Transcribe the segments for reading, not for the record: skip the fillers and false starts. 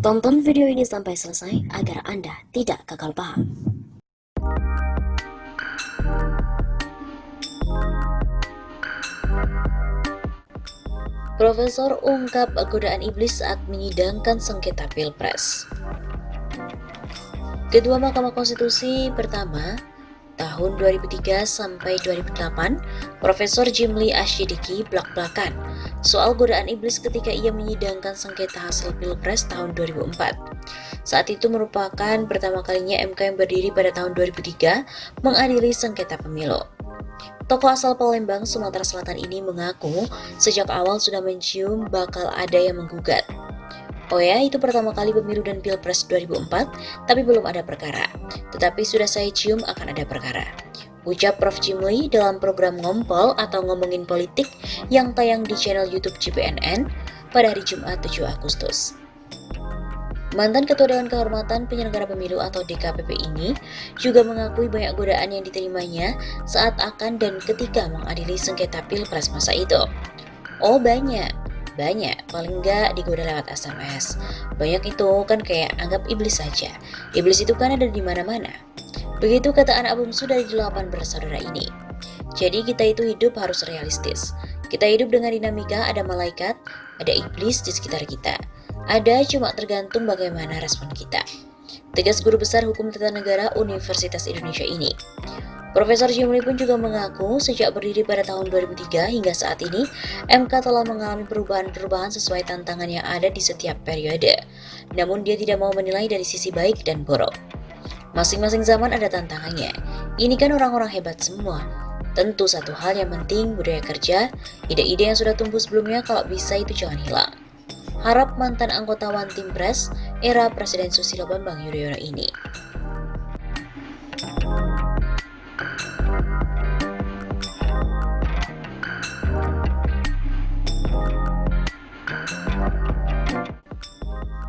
Tonton video ini sampai selesai agar Anda tidak gagal paham. Profesor ungkap godaan iblis saat menyidangkan sengketa Pilpres. Ketua Mahkamah Konstitusi pertama tahun 2003 sampai 2008, Profesor Jimli Asyidiki blak-blakan soal godaan iblis ketika ia menyidangkan sengketa hasil Pilpres tahun 2004. Saat itu merupakan pertama kalinya MK yang berdiri pada tahun 2003 mengadili sengketa pemilu. Tokoh asal Palembang, Sumatera Selatan ini mengaku sejak awal sudah mencium bakal ada yang menggugat. Oh ya, itu pertama kali pemilu dan Pilpres 2004, tapi belum ada perkara. Tetapi sudah saya cium akan ada perkara. Ucap Prof. Jimli dalam program Ngompol atau Ngomongin Politik yang tayang di channel YouTube CPNN pada hari Jumat 7 Agustus. Mantan Ketua Dewan Kehormatan Penyelenggara Pemilu atau DKPP ini juga mengakui banyak godaan yang diterimanya saat akan dan ketika mengadili sengketa Pilpres masa itu. Oh banyak, paling enggak digoda lewat SMS. Banyak itu kan kayak anggap iblis saja. Iblis itu kan ada di mana-mana. Begitu kata anak bungsu dari 8 bersaudara ini. Jadi kita itu hidup harus realistis. Kita hidup dengan dinamika, ada malaikat, ada iblis di sekitar kita. Ada, cuma tergantung bagaimana respon kita. Tegas Guru Besar Hukum Tata Negara Universitas Indonesia ini. Profesor Jimli pun juga mengaku sejak berdiri pada tahun 2003 hingga saat ini, MK telah mengalami perubahan-perubahan sesuai tantangan yang ada di setiap periode. Namun dia tidak mau menilai dari sisi baik dan buruk. Masing-masing zaman ada tantangannya. Ini kan orang-orang hebat semua. Tentu satu hal yang penting, budaya kerja, ide-ide yang sudah tumbuh sebelumnya kalau bisa itu jangan hilang. Harap mantan anggota One Team Press era Presiden Susilo Bambang Yudhoyono ini.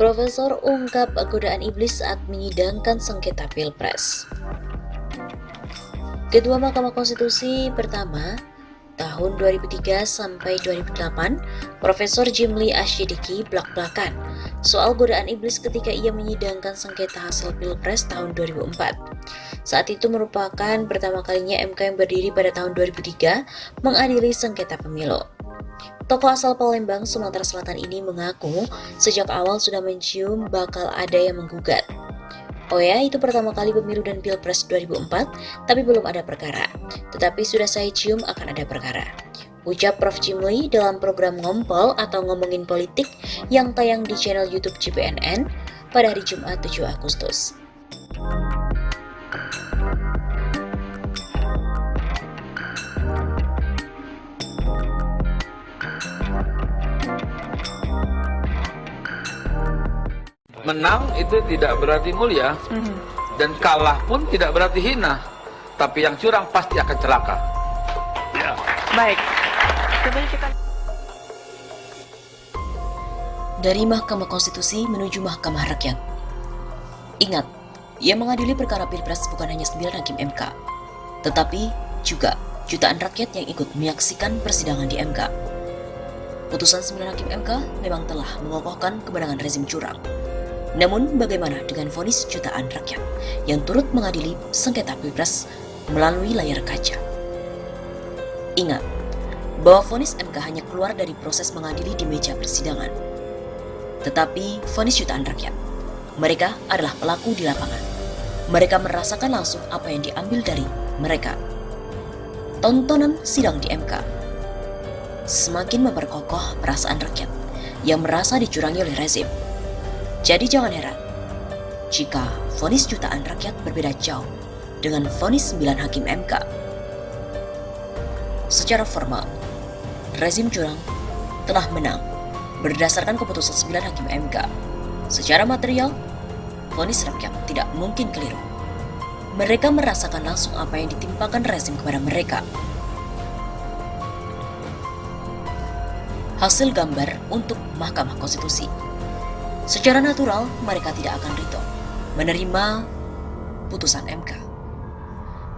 Profesor ungkap godaan iblis saat menyidangkan sengketa Pilpres. Ketua Mahkamah Konstitusi pertama tahun 2003 sampai 2008, Profesor Jimli Asyidiki blak-blakan soal godaan iblis ketika ia menyidangkan sengketa hasil Pilpres tahun 2004. Saat itu merupakan pertama kalinya MK yang berdiri pada tahun 2003 mengadili sengketa pemilu. Tokoh asal Palembang, Sumatera Selatan ini mengaku sejak awal sudah mencium bakal ada yang menggugat. Oh ya, itu pertama kali pemilu dan Pilpres 2004, tapi belum ada perkara. Tetapi sudah saya cium akan ada perkara. Ucap Prof. Jimli dalam program Ngompol atau Ngomongin Politik yang tayang di channel YouTube CPNN pada hari Jumat 7 Agustus. Menang itu tidak berarti mulia, dan kalah pun tidak berarti hina. Tapi yang curang pasti akan celaka. Ya. Baik. Coba kita Dari Mahkamah Konstitusi menuju Mahkamah Rakyat. Ingat, yang mengadili perkara Pilpres bukan hanya 9 hakim MK, tetapi juga jutaan rakyat yang ikut menyaksikan persidangan di MK. Putusan 9 hakim MK memang telah mengokohkan kemenangan rezim curang. Namun bagaimana dengan vonis jutaan rakyat yang turut mengadili sengketa Pilpres melalui layar kaca? Ingat bahwa vonis MK hanya keluar dari proses mengadili di meja persidangan. Tetapi vonis jutaan rakyat, mereka adalah pelaku di lapangan. Mereka merasakan langsung apa yang diambil dari mereka. Tontonan sidang di MK semakin memperkokoh perasaan rakyat yang merasa dicurangi oleh rezim. Jadi jangan heran jika vonis jutaan rakyat berbeda jauh dengan vonis 9 hakim MK. Secara formal, rezim curang telah menang berdasarkan keputusan 9 hakim MK. Secara material, vonis rakyat tidak mungkin keliru. Mereka merasakan langsung apa yang ditimpakan rezim kepada mereka. Hasil gambar untuk Mahkamah Konstitusi. Secara natural, mereka tidak akan ridho menerima putusan MK.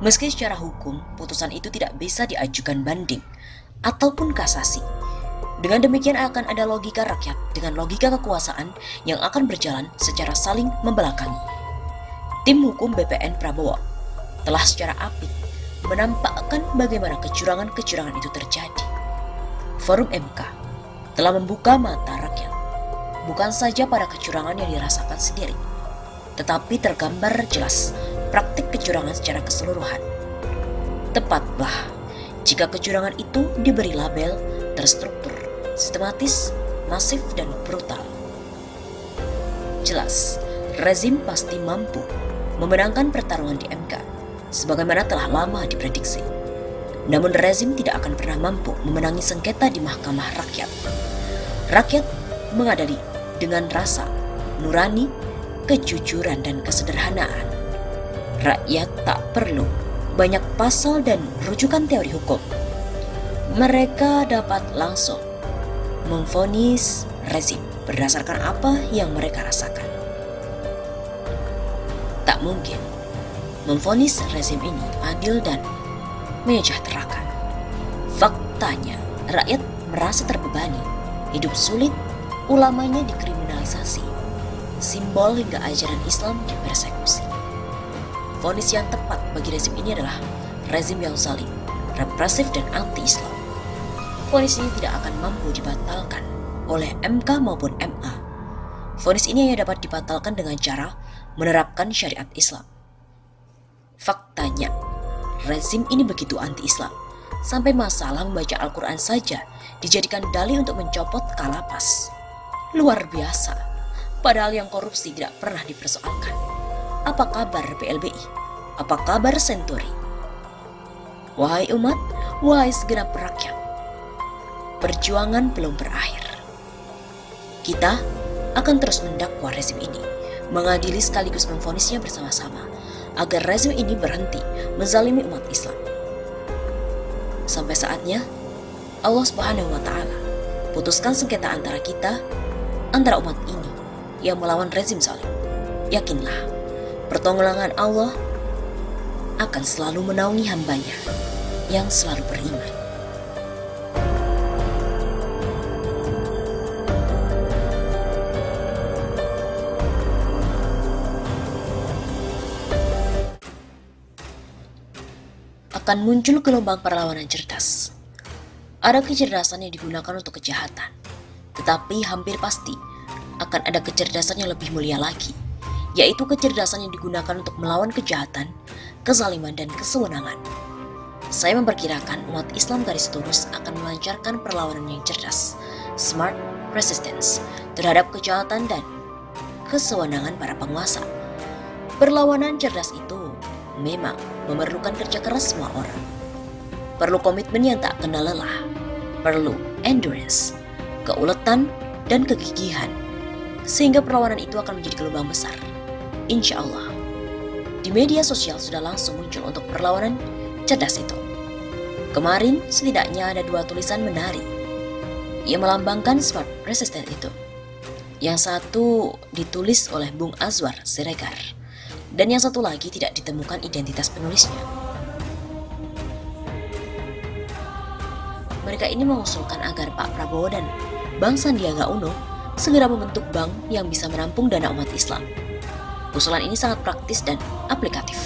Meski secara hukum, putusan itu tidak bisa diajukan banding ataupun kasasi. Dengan demikian akan ada logika rakyat dengan logika kekuasaan yang akan berjalan secara saling membelakangi. Tim hukum BPN Prabowo telah secara apik menampakkan bagaimana kecurangan-kecurangan itu terjadi. Forum MK telah membuka mata rakyat, bukan saja pada kecurangan yang dirasakan sendiri, tetapi tergambar jelas praktik kecurangan secara keseluruhan. Tepatlah jika kecurangan itu diberi label terstruktur, sistematis, masif, dan brutal. Jelas, rezim pasti mampu memenangkan pertarungan di MK, sebagaimana telah lama diprediksi. Namun rezim tidak akan pernah mampu memenangi sengketa di Mahkamah Rakyat. Rakyat mengadili dengan rasa, nurani, kejujuran, dan kesederhanaan. Rakyat tak perlu banyak pasal dan rujukan teori hukum. Mereka dapat langsung memvonis rezim berdasarkan apa yang mereka rasakan. Tak mungkin memvonis rezim ini adil dan menyejahterakan. Faktanya, rakyat merasa terbebani, hidup sulit, ulamanya dikriminalisasi, simbol hingga ajaran Islam dipersekusi. Vonis yang tepat bagi rezim ini adalah rezim yang zalim, represif, dan anti-Islam. Vonis ini tidak akan mampu dibatalkan oleh MK maupun MA. Vonis ini hanya dapat dibatalkan dengan cara menerapkan syariat Islam. Faktanya, rezim ini begitu anti-Islam, sampai masalah membaca Al-Quran saja dijadikan dalih untuk mencopot kalapas. Luar biasa, padahal yang korupsi tidak pernah dipersoalkan. Apa kabar BLBI? Apa kabar Senturi? Wahai umat, wahai segenap rakyat, perjuangan belum berakhir. Kita akan terus mendakwa rezim ini, mengadili sekaligus memvonisnya bersama-sama, agar rezim ini berhenti menzalimi umat Islam. Sampai saatnya Allah Subhanahu wa Ta'ala putuskan sengketa antara kita, antara umat ini yang melawan rezim zalim. Yakinlah, pertolongan Allah akan selalu menaungi hambanya yang selalu beriman. Akan muncul gelombang perlawanan cerdas. Ada kecerdasan yang digunakan untuk kejahatan, tetapi hampir pasti akan ada kecerdasan yang lebih mulia lagi, yaitu kecerdasan yang digunakan untuk melawan kejahatan, kezaliman, dan kesewenangan. Saya memperkirakan umat Islam garis lurus akan melancarkan perlawanan yang cerdas, smart resistance, terhadap kejahatan dan kesewenangan para penguasa. Perlawanan cerdas itu memang memerlukan kerja keras semua orang. Perlu komitmen yang tak kenal lelah, perlu endurance, keuletan, dan kegigihan, sehingga perlawanan itu akan menjadi gelombang besar. Insya Allah, di media sosial sudah langsung muncul untuk perlawanan cerdas itu. Kemarin setidaknya ada 2 tulisan menarik yang melambangkan smart resistance itu. Yang satu ditulis oleh Bung Azwar Siregar, dan yang satu lagi tidak ditemukan identitas penulisnya. Mereka ini mengusulkan agar Pak Prabowo dan Bang Sandiaga Uno segera membentuk bank yang bisa menampung dana umat Islam. Usulan ini sangat praktis dan aplikatif,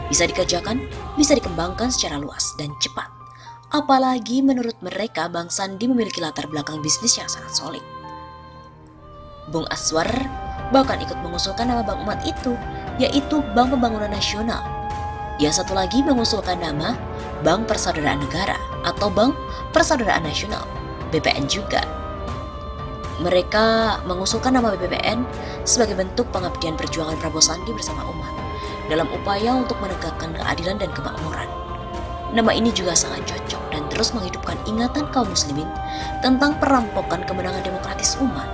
bisa dikerjakan, bisa dikembangkan secara luas dan cepat. Apalagi menurut mereka Bang Sandi memiliki latar belakang bisnis yang sangat solid. Bung Azwar bahkan ikut mengusulkan nama bank umat itu, yaitu Bank Pembangunan Nasional. Yang satu lagi mengusulkan nama Bank Persaudaraan Negara atau Bank Persaudaraan Nasional, BPN juga. Mereka mengusulkan nama BPN sebagai bentuk pengabdian perjuangan Prabowo Sandi bersama umat dalam upaya untuk menegakkan keadilan dan kemakmuran. Nama ini juga sangat cocok dan terus menghidupkan ingatan kaum muslimin tentang perampokan kemenangan demokratis umat.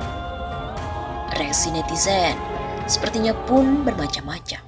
Reaksi netizen sepertinya pun bermacam-macam.